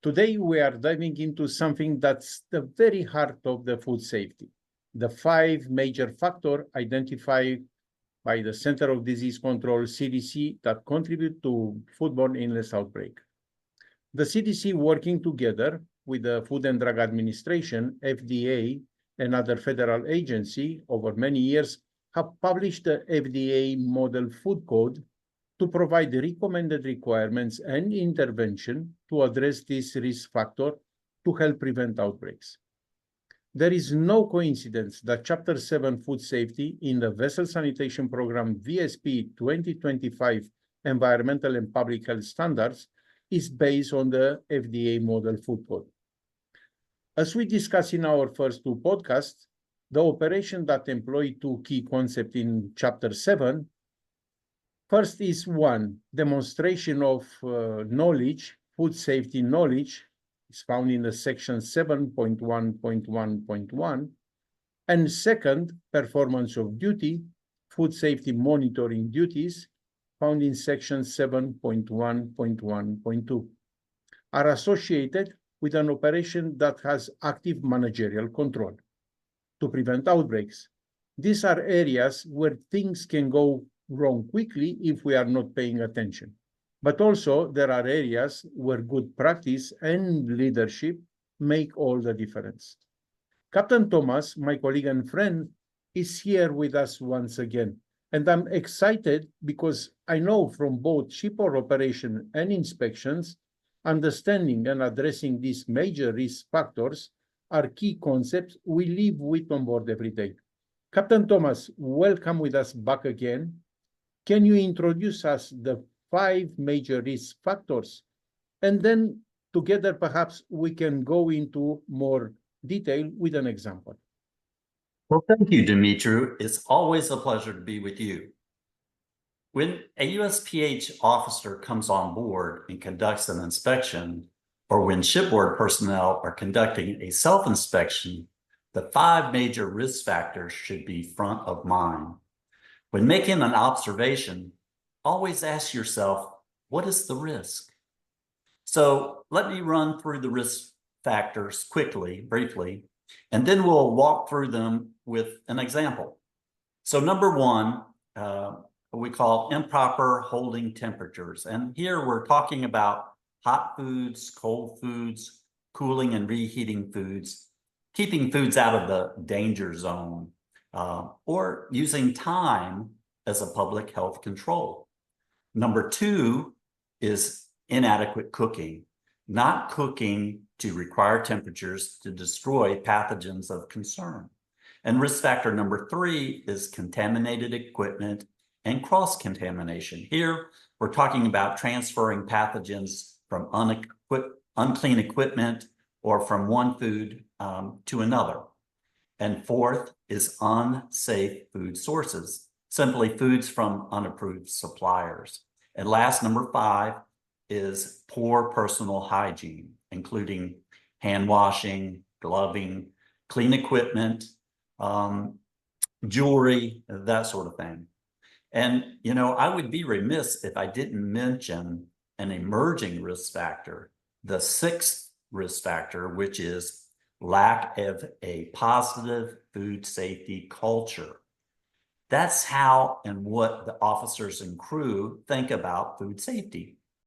Today, we are diving into something that's the very heart of the food safety, the 5 major factors identified by the Center of Disease Control, CDC, that contribute to foodborne illness outbreak. The CDC, working together with the Food and Drug Administration, FDA, and other federal agency over many years, have published the FDA Model Food Code to provide recommended requirements and intervention to address this risk factor to help prevent outbreaks. There is no coincidence that Chapter 7 Food Safety in the Vessel Sanitation Program VSP 2025 Environmental and Public Health Standards is based on the FDA Model Food Code. As we discussed in our first 2 podcasts, the operation that employ 2 key concepts in Chapter 7. First is 1, demonstration of knowledge, food safety knowledge, is found in the section 7.1.1.1. And second, performance of duty, food safety monitoring duties, found in section 7.1.1.2, are associated with an operation that has active managerial control to prevent outbreaks. These are areas where things can go wrong quickly if we are not paying attention. But also there are areas where good practice and leadership make all the difference. Captain Thomas, my colleague and friend, is here with us once again. And I'm excited because I know from both shipboard operation and inspections, understanding and addressing these major risk factors are key concepts we live with on board every day. Captain Thomas, welcome with us back again. Can you introduce us the 5 major risk factors? And then together, perhaps we can go into more detail with an example. Well, thank you, Dumitru. It's always a pleasure to be with you. When a USPH officer comes on board and conducts an inspection, or when shipboard personnel are conducting a self-inspection, the 5 major risk factors should be front of mind. When making an observation, always ask yourself, what is the risk? So let me run through the risk factors quickly, briefly, and then we'll walk through them with an example. So number 1, we call improper holding temperatures. And here we're talking about hot foods, cold foods, cooling and reheating foods, keeping foods out of the danger zone, or using time as a public health control. Number 2 is inadequate cooking, not cooking to required temperatures to destroy pathogens of concern. And risk factor number 3 is contaminated equipment and cross-contamination. Here, we're talking about transferring pathogens from unclean equipment or from one food to another. And 4th is unsafe food sources, simply foods from unapproved suppliers. And last, number 5, is poor personal hygiene, including hand washing, gloving, clean equipment, jewelry, that sort of thing. And, you know, I would be remiss if I didn't mention an emerging risk factor, the 6th risk factor, which is lack of a positive food safety culture. That's how and what the officers and crew think about food safety.